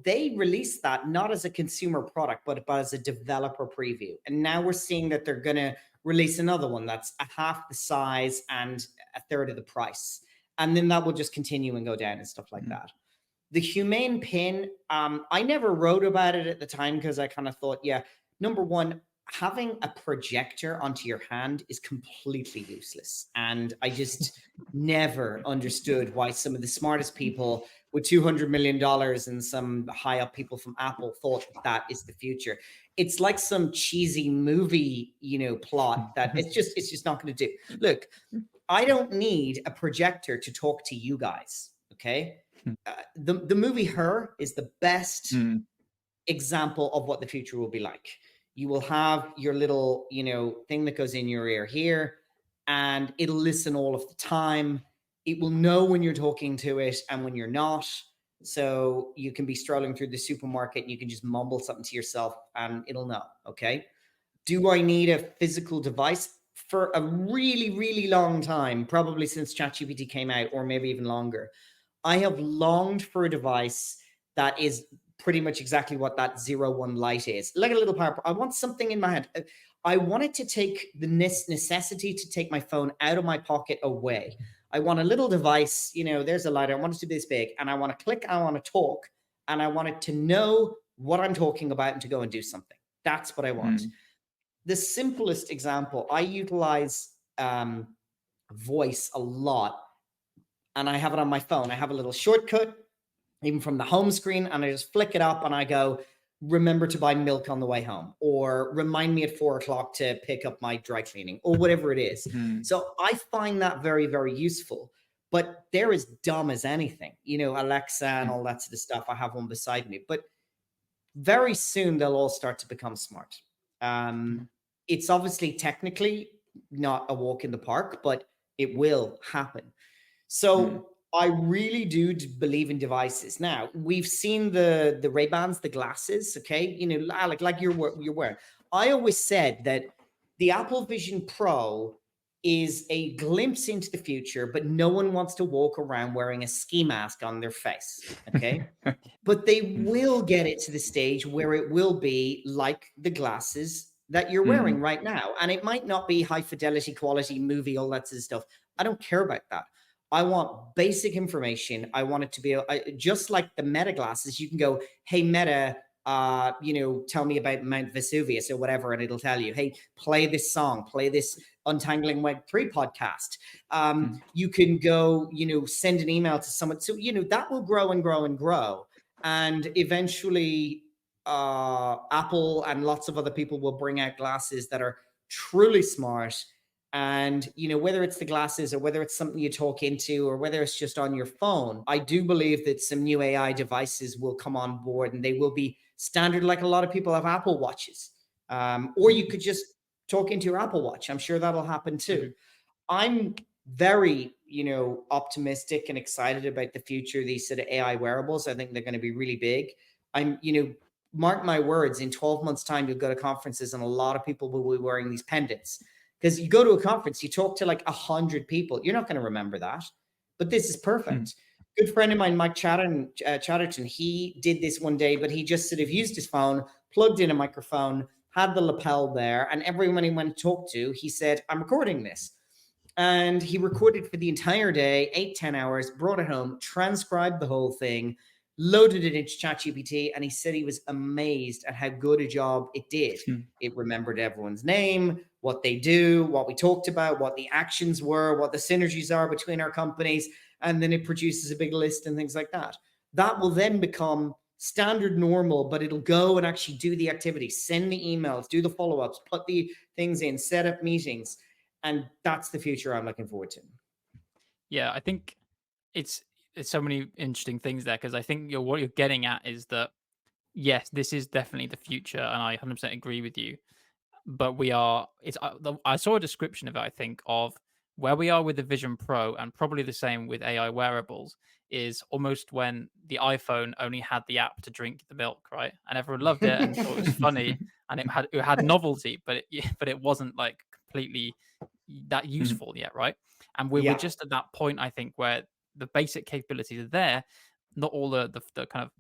they released that not as a consumer product, but as a developer preview. And now we're seeing that they're going to release another one that's a half the size and a third of the price. And then that will just continue and go down and stuff like that. The humane pin, I never wrote about it at the time, because I kind of thought, yeah, number one, having a projector onto your hand is completely useless. And I just never understood why some of the smartest people with $200 million and some high up people from Apple thought that is the future. It's like some cheesy movie, plot that it's just not going to do. Look, I don't need a projector to talk to you guys. Okay. The movie Her is the best example of what the future will be like. You will have your little, thing that goes in your ear here, and it'll listen all of the time. It will know when you're talking to it and when you're not. So you can be strolling through the supermarket and you can just mumble something to yourself and it'll know. Okay. Do I need a physical device? For a really, really long time, probably since ChatGPT came out, or maybe even longer, I have longed for a device that is pretty much exactly what that 01 Lite is. Like a little power. I want something in my hand. I want it to take the necessity to take my phone out of my pocket away. I want a little device, there's a light. I want it to be this big, and I want to click, I want to talk, and I want it to know what I'm talking about and to go and do something. That's what I want. The simplest example, I utilize voice a lot, and I have it on my phone. I have a little shortcut, even from the home screen, and I just flick it up and I go, remember to buy milk on the way home, or remind me at 4 o'clock to pick up my dry cleaning, or whatever it is. So I find that very, very useful. But they're as dumb as anything, Alexa and all that sort of stuff. I have one beside me, but very soon they'll all start to become smart. It's obviously technically not a walk in the park, but it will happen. So I really do believe in devices. Now, we've seen the Ray-Bans, the glasses, okay? You know, like you're wearing. I always said that the Apple Vision Pro is a glimpse into the future, but no one wants to walk around wearing a ski mask on their face, okay? But they will get it to the stage where it will be like the glasses that you're wearing right now. And it might not be high fidelity quality movie, all that sort of stuff. I don't care about that. I want basic information. I want it to be just like the Meta glasses. You can go, hey, Meta, you know, tell me about Mount Vesuvius or whatever, and it'll tell you, hey, play this song, play this Untangling Web3 podcast. You can go, you know, send an email to someone. So, you know, that will grow and grow and grow. And eventually, Apple and lots of other people will bring out glasses that are truly smart. And, you know, whether it's the glasses or whether it's something you talk into or whether it's just on your phone, I do believe that some new AI devices will come on board and they will be standard, like a lot of people have Apple Watches. Or you could just talk into your Apple Watch. I'm sure that'll happen too. I'm very, you know, optimistic and excited about the future of these sort of AI wearables. I think they're going to be really big. I'm, you know, mark my words, in 12 months' time, you'll go to conferences and a lot of people will be wearing these pendants. Because you go to a conference, you talk to like 100 people. You're not going to remember that. But this is perfect. Good friend of mine, Mike Chatterton, he did this one day, but he just sort of used his phone, plugged in a microphone, had the lapel there, and everyone he went to talk to, he said, I'm recording this. And he recorded for the entire day, 8-10 hours, brought it home, transcribed the whole thing, loaded it into ChatGPT, and he said he was amazed at how good a job it did. It remembered everyone's name, what they do, what we talked about, what the actions were, what the synergies are between our companies, and then it produces a big list and things like that. That will then become standard normal, but it'll go and actually do the activities, send the emails, do the follow-ups, put the things in, set up meetings. And that's the future I'm looking forward to. Yeah, I think it's so many interesting things there, because I think what you're getting at is that yes, this is definitely the future, and I 100% agree with you. But we are. I saw a description of it, I think, of where we are with the Vision Pro, and probably the same with AI wearables. Is almost when the iPhone only had the app to drink the milk, right? And everyone loved it and thought it was funny, and it had novelty, but it wasn't like completely that useful yet, right? And we're just at that point, I think, where the basic capabilities are there. Not all the kind of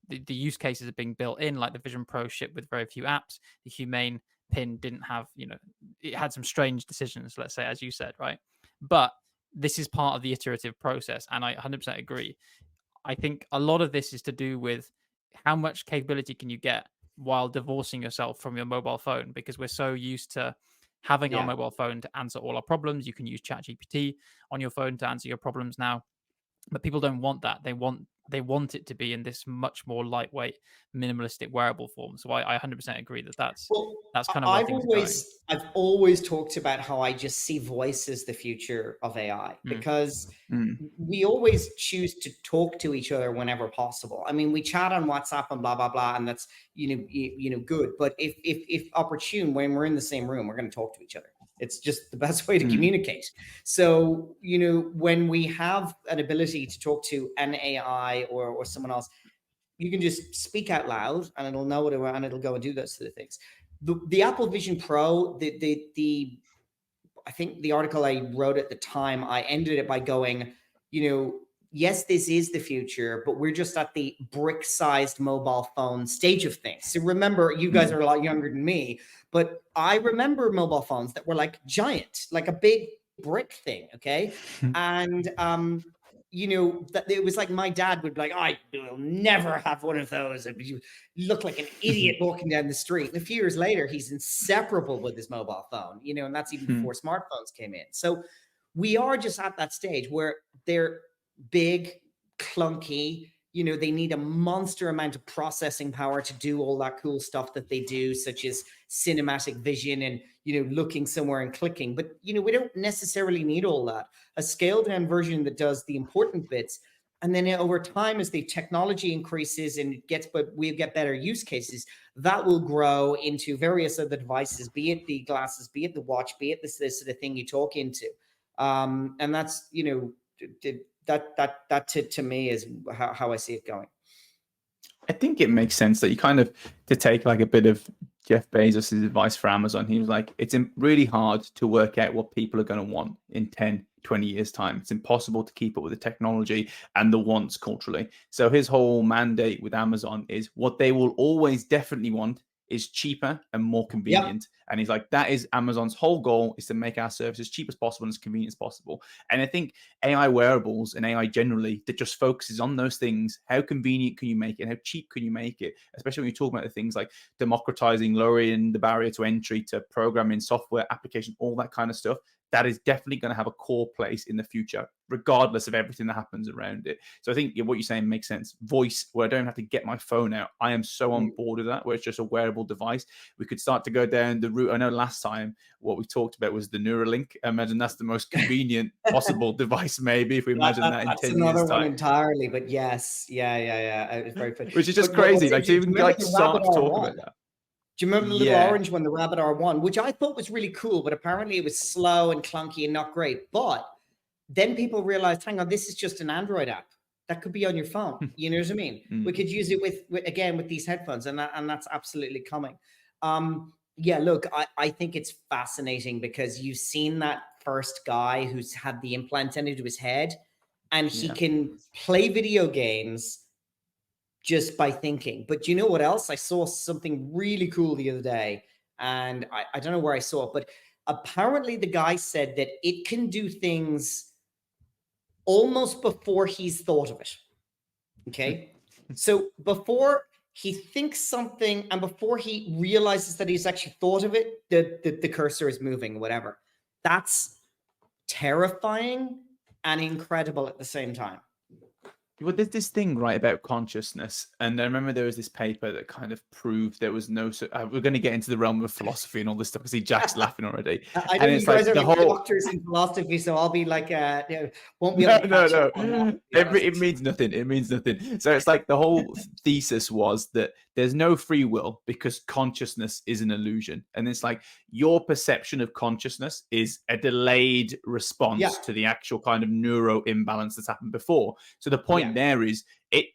the use cases are being built in, like the Vision Pro shipped with very few apps. The Humane pin didn't have, you know, it had some strange decisions, let's say, as you said, right? But this is part of the iterative process, and I 100% agree. I think a lot of this is to do with how much capability can you get while divorcing yourself from your mobile phone, because we're so used to having our mobile phone to answer all our problems. You can use ChatGPT on your phone to answer your problems now, but people don't want that. They want it to be in this much more lightweight, minimalistic wearable form. So I 100% agree that that's kind of where things are going. I've always talked about how I just see voice as the future of AI, because we always choose to talk to each other whenever possible. I mean, we chat on WhatsApp and blah blah blah, and that's you know good. But if opportune, when we're in the same room, we're going to talk to each other. It's just the best way to communicate. So, you know, when we have an ability to talk to an AI or someone else, you can just speak out loud and it'll know and it'll go and do those sort of things. The Apple Vision Pro, I think the article I wrote at the time, I ended it by going, you know, yes, this is the future, but we're just at the brick-sized mobile phone stage of things. So remember, you guys are a lot younger than me, but I remember mobile phones that were like giant, like a big brick thing, okay? And you know, that it was like my dad would be like, I will never have one of those. You look like an idiot walking down the street. And a few years later, he's inseparable with his mobile phone, you know, and that's even before smartphones came in. So we are just at that stage where they're big, clunky, you know, they need a monster amount of processing power to do all that cool stuff that they do, such as cinematic vision and, you know, looking somewhere and clicking. But, you know, we don't necessarily need all that. A scaled down version that does the important bits. And then over time, as the technology increases and it gets, but we get better use cases, that will grow into various other devices, be it the glasses, be it the watch, be it this sort of thing you talk into. And that's, you know, that to me is how I see it going. I think it makes sense that you kind of, to take like a bit of Jeff Bezos' advice for Amazon, he was like, it's really hard to work out what people are going to want in 10, 20 years time. It's impossible to keep up with the technology and the wants culturally. So his whole mandate with Amazon is what they will always definitely want is cheaper and more convenient. Yep. And he's like, that is Amazon's whole goal, is to make our service as cheap as possible and as convenient as possible. And I think AI wearables and AI generally, that just focuses on those things. How convenient can you make it? And how cheap can you make it? Especially when you talk about the things like democratizing, lowering the barrier to entry to programming, software, application, all that kind of stuff. That is definitely going to have a core place in the future, regardless of everything that happens around it. So I think what you're saying makes sense. Voice, where I don't have to get my phone out. I am so on board with that, where it's just a wearable device. We could start to go down the route. I know last time what we talked about was the Neuralink. I imagine that's the most convenient possible device, maybe, if we imagine that in 10 years' time. That's another one entirely, but yes. Yeah. It's very funny. Which is just crazy. Like, to even like start to talk about that. Do you remember the little orange one, the Rabbit R1, which I thought was really cool, but apparently it was slow and clunky and not great. But then people realized, hang on, this is just an Android app that could be on your phone. You know what I mean? We could use it with these headphones, and that's absolutely coming. Yeah, look, I think it's fascinating because you've seen that first guy who's had the implant into his head, and he can play video games just by thinking. But you know what else? I saw something really cool the other day, and I don't know where I saw it, but apparently the guy said that it can do things almost before he's thought of it. Okay. So before he thinks something and before he realizes that he's actually thought of it, the cursor is moving, whatever. That's terrifying and incredible at the same time. Well, there's this thing, right, about consciousness. And I remember there was this paper that kind of proved there was no... we're going to get into the realm of philosophy and all this stuff. I see Jack's laughing already. I know you guys are doctors in philosophy, so I'll be like, won't be able to catch up on that, it means nothing. It means nothing. So it's like the whole thesis was that there's no free will because consciousness is an illusion. And it's like your perception of consciousness is a delayed response to the actual kind of neuro imbalance that's happened before. So the point there is,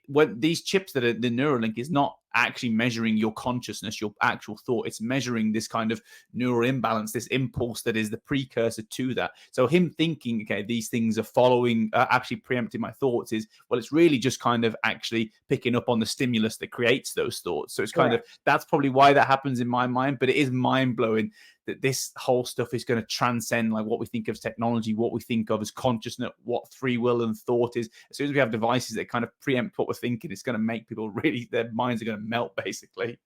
when these chips that are the Neuralink is not actually measuring your consciousness, your actual thought. It's measuring this kind of neural imbalance, this impulse that is the precursor to that. So him thinking, okay, these things are following, actually preempting my thoughts, is, well, it's really just kind of actually picking up on the stimulus that creates those thoughts. So it's kind of, that's probably why that happens in my mind, but it is mind blowing that this whole stuff is going to transcend like what we think of as technology, what we think of as consciousness, what free will and thought is. As soon as we have devices that kind of preempt what we're thinking, it's going to make people really, their minds are going to melt, basically.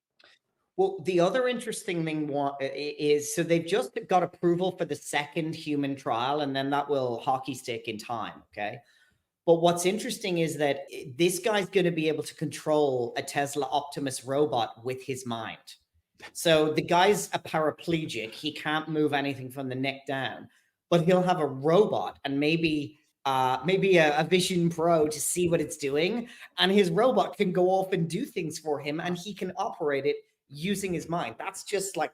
Well, the other interesting thing is, so they've just got approval for the second human trial, and then that will hockey stick in time, okay? But what's interesting is that this guy's going to be able to control a Tesla Optimus robot with his mind. So the guy's a paraplegic. He can't move anything from the neck down, but he'll have a robot and maybe a Vision Pro to see what it's doing. And his robot can go off and do things for him, and he can operate it using his mind. That's just like...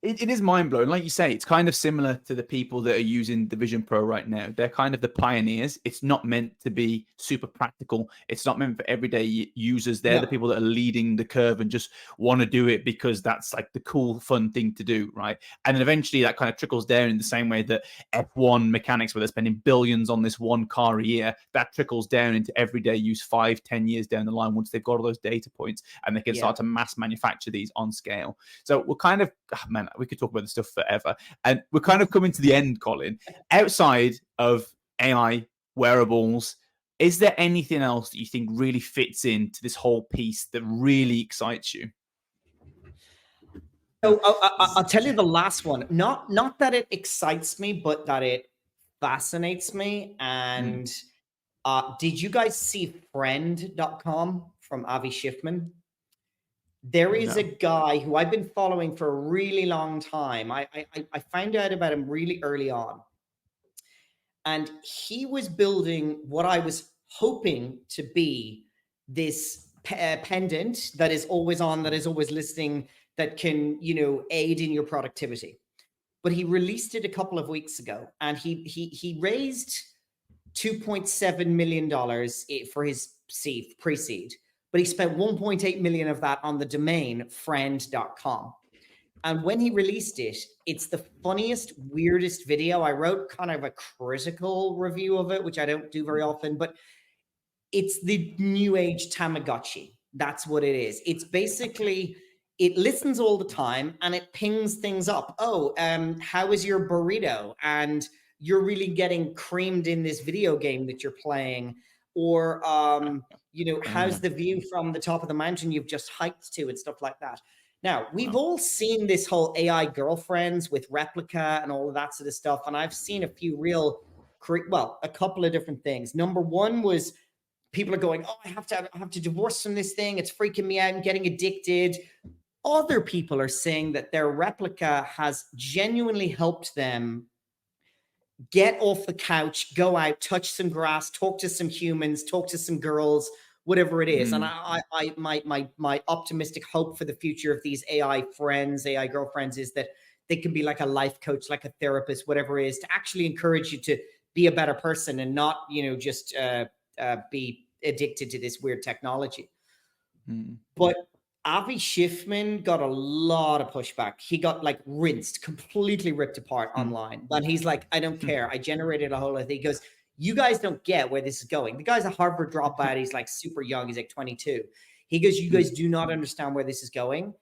It is mind-blowing. Like you say, it's kind of similar to the people that are using the Vision Pro right now. They're kind of the pioneers. It's not meant to be super practical. It's not meant for everyday users. They're the people that are leading the curve and just want to do it because that's like the cool, fun thing to do, right? And then eventually that kind of trickles down in the same way that F1 mechanics, where they're spending billions on this one car a year, that trickles down into everyday use 5-10 years down the line once they've got all those data points and they can start to mass manufacture these on scale. So we're kind of, man, we could talk about this stuff forever. And we're kind of coming to the end, Colin. Outside of AI, wearables, is there anything else that you think really fits into this whole piece that really excites you? So I'll tell you the last one. Not that it excites me, but that it fascinates me. And did you guys see Friend.com from Avi Schiffman? There is a guy who I've been following for a really long time. I found out about him really early on. And he was building what I was hoping to be this pendant that is always on, that is always listening, that can, you know, aid in your productivity. But he released it a couple of weeks ago, and he raised $2.7 million for his pre-seed, but he spent 1.8 million of that on the domain friend.com. And when he released it, it's the funniest, weirdest video. I wrote kind of a critical review of it, which I don't do very often, but it's the new age Tamagotchi. That's what it is. It's basically, it listens all the time and it pings things up. Oh, how is your burrito? And you're really getting creamed in this video game that you're playing. Or, how's the view from the top of the mountain you've just hiked to and stuff like that. Now, we've all seen this whole AI girlfriends with replica and all of that sort of stuff. And I've seen a few a couple of different things. Number one was people are going, oh, I have to divorce from this thing. It's freaking me out and getting addicted. Other people are saying that their replica has genuinely helped them get off the couch, go out, touch some grass, talk to some humans, talk to some girls, whatever it is. And my optimistic hope for the future of these AI friends, AI girlfriends, is that they can be like a life coach, like a therapist, whatever it is, to actually encourage you to be a better person and not, just be addicted to this weird technology. But Avi Schiffman got a lot of pushback. He got like completely ripped apart online. But he's like, I don't care. I generated a whole lot of things. He goes, you guys don't get where this is going. The guy's a Harvard dropout. He's like super young. He's like 22. He goes, you guys do not understand where this is going.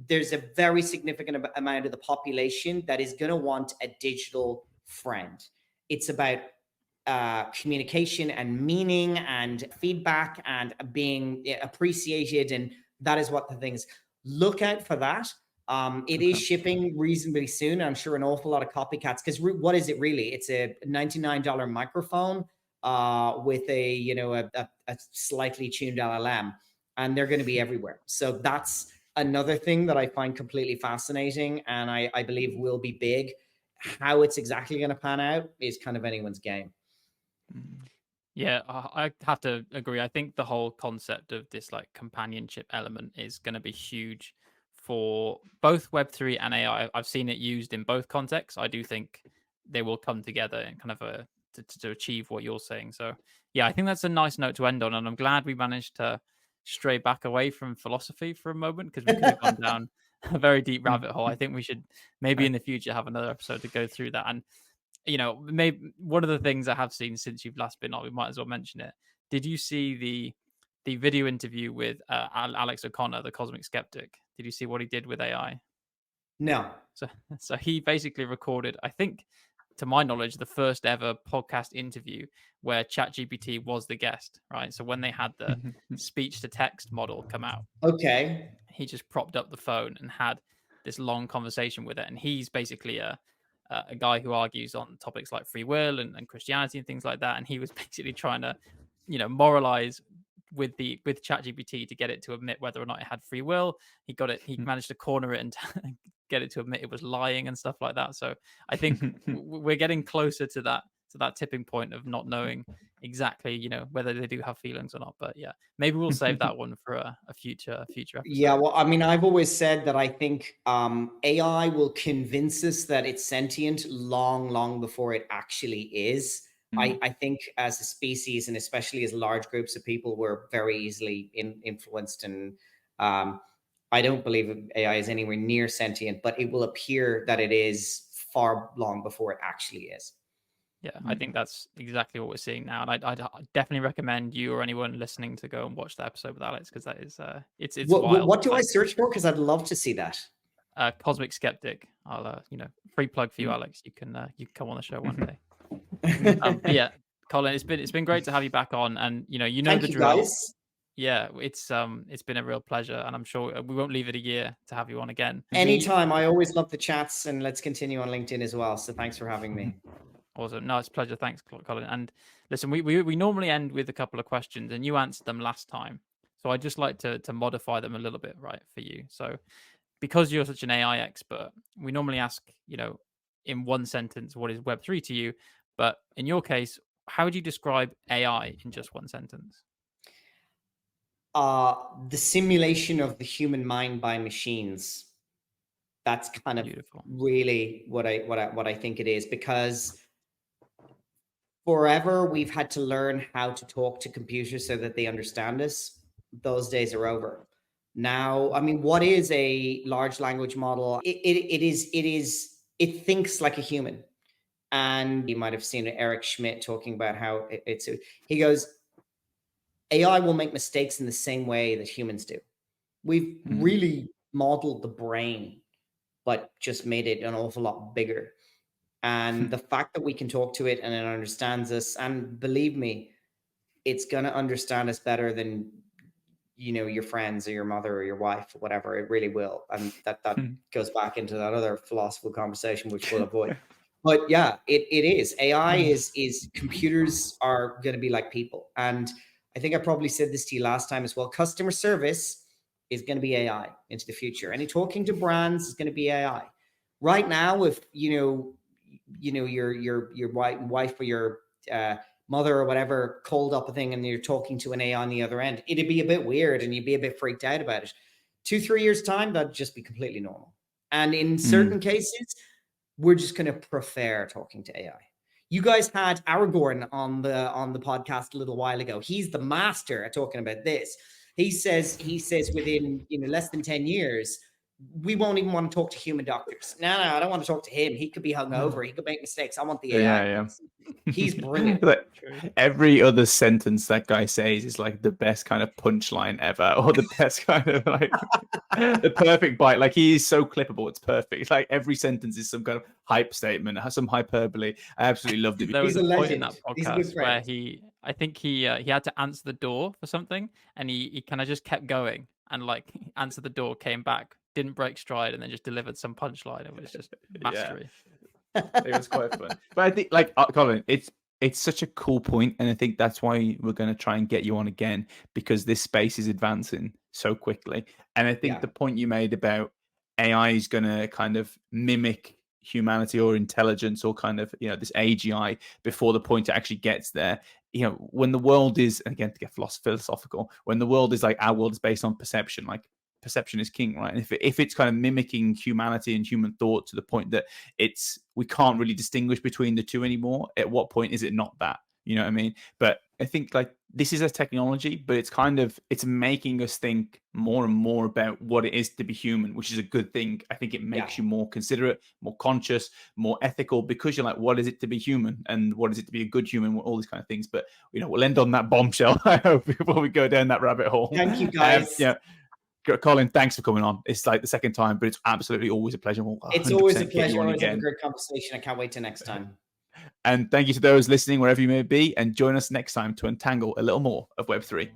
There's a very significant amount of the population that is going to want a digital friend. It's about communication and meaning and feedback and being appreciated. And that is what the things. Look out for that. It is shipping reasonably soon. I'm sure an awful lot of copycats, because what is it really? It's a $99 microphone with a slightly tuned LLM, and they're going to be everywhere. So that's another thing that I find completely fascinating, and I believe will be big. How it's exactly going to pan out is kind of anyone's game. Yeah, I have to agree. I think the whole concept of this like companionship element is going to be huge for both Web3 and AI. I've seen it used in both contexts. I do think they will come together and kind of to achieve what you're saying. So yeah, I think that's a nice note to end on, and I'm glad we managed to stray back away from philosophy for a moment, because we could have gone down a very deep rabbit hole. I think we should maybe in the future have another episode to go through that. And maybe one of the things I have seen since you've last been on, we might as well mention it. Did you see the video interview with Alex O'Connor, the Cosmic Skeptic? Did you see what he did with AI? No. So he basically recorded, I think, to my knowledge, the first ever podcast interview where ChatGPT was the guest, right? So when they had the speech to text model come out, okay, he just propped up the phone and had this long conversation with it. And he's basically a guy who argues on topics like free will and Christianity and things like that. And he was basically trying to, moralize with ChatGPT to get it to admit whether or not it had free will. He managed to corner it and get it to admit it was lying and stuff like that. So I think we're getting closer to that tipping point of not knowing exactly, whether they do have feelings or not. But yeah, maybe we'll save that one for a future episode. Yeah, well, I mean, I've always said that I think AI will convince us that it's sentient long before it actually is. I think as a species, and especially as large groups of people, we're very easily influenced. And I don't believe AI is anywhere near sentient, but it will appear that it is far long before it actually is. Yeah, I think that's exactly what we're seeing now, and I'd definitely recommend you or anyone listening to go and watch that episode with Alex, because that is it's wild. What do I search for? Because I'd love to see that. Cosmic Skeptic. I'll free plug for you, Alex. You can come on the show one day. But yeah, Colin, it's been great to have you back on, and Thank the you, drill. guys. Yeah, it's been a real pleasure, and I'm sure we won't leave it a year to have you on again. Anytime. I always love the chats, and let's continue on LinkedIn as well. So thanks for having me. Awesome. No, it's a pleasure. Thanks, Colin. And listen, we normally end with a couple of questions, and you answered them last time. So I'd just like to modify them a little bit, right, for you. So because you're such an AI expert, we normally ask, in one sentence, what is Web3 to you? But in your case, how would you describe AI in just one sentence? The simulation of the human mind by machines. That's kind of Beautiful. really what I think it is, because forever we've had to learn how to talk to computers so that they understand us. Those days are over. Now, I mean, what is a large language model? It thinks like a human. And you might have seen Eric Schmidt talking about how he goes, AI will make mistakes in the same way that humans do. We've really modeled the brain, but just made it an awful lot bigger. And the fact that we can talk to it and it understands us, and believe me, it's going to understand us better than, your friends or your mother or your wife or whatever. It really will. And that goes back into that other philosophical conversation, which we'll avoid. But yeah, it is. AI is computers are going to be like people. And I think I probably said this to you last time as well. Customer service is going to be AI into the future. Any talking to brands is going to be AI. Right now, if your wife or your mother or whatever called up a thing and you're talking to an AI on the other end, it'd be a bit weird and you'd be a bit freaked out about it. 2-3 years time, that'd just be completely normal. And in certain cases, we're just going to prefer talking to AI. You guys had Aragorn on the podcast a little while ago. He's the master at talking about this. He says within less than 10 years, we won't even want to talk to human doctors. No, I don't want to talk to him. He could be hungover. He could make mistakes. I want the AI. Yeah. He's brilliant. Like, every other sentence that guy says is like the best kind of punchline ever, or the best kind of like the perfect bite. Like, he is so clippable, it's perfect. Like, every sentence is some kind of hype statement, has some hyperbole. I absolutely loved it. There was He's a a point in legend. that He's a good podcast where friend. I think he had to answer the door for something, and he kind of just kept going and like answered the door, came back, didn't break stride, and then just delivered some punchline. It was just mastery. It was quite fun. But I think, like, Colin, it's such a cool point, and I think that's why we're going to try and get you on again, because this space is advancing so quickly. And I think Yeah. the point you made about AI is going to kind of mimic humanity or intelligence, or kind of this AGI before the point it actually gets there. When the world is, again, to get philosophical, when the world is like our world is based on perception, like perception is king, right? And if it's kind of mimicking humanity and human thought to the point that we can't really distinguish between the two anymore, at what point is it not that? You know what I mean? But I think, like, this is a technology, but it's making us think more and more about what it is to be human, which is a good thing. I think it makes you more considerate, more conscious, more ethical, because you're like, what is it to be human, and what is it to be a good human, all these kind of things. But we'll end on that bombshell, I hope, before we go down that rabbit hole. Thank you, guys. Colin, thanks for coming on. It's like the second time, but it's absolutely always a pleasure. We'll It's always a 100% get pleasure. you on Always have a again. great conversation. I can't wait till next time. And thank you to those listening, wherever you may be, and join us next time to untangle a little more of Web3.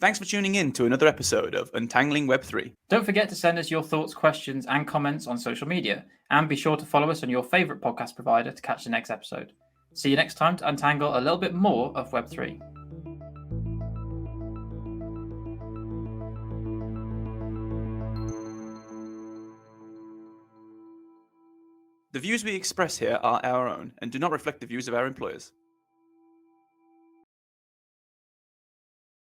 Thanks for tuning in to another episode of Untangling Web3. Don't forget to send us your thoughts, questions, and comments on social media, and be sure to follow us on your favorite podcast provider to catch the next episode. See you next time to untangle a little bit more of Web3. The views we express here are our own and do not reflect the views of our employers.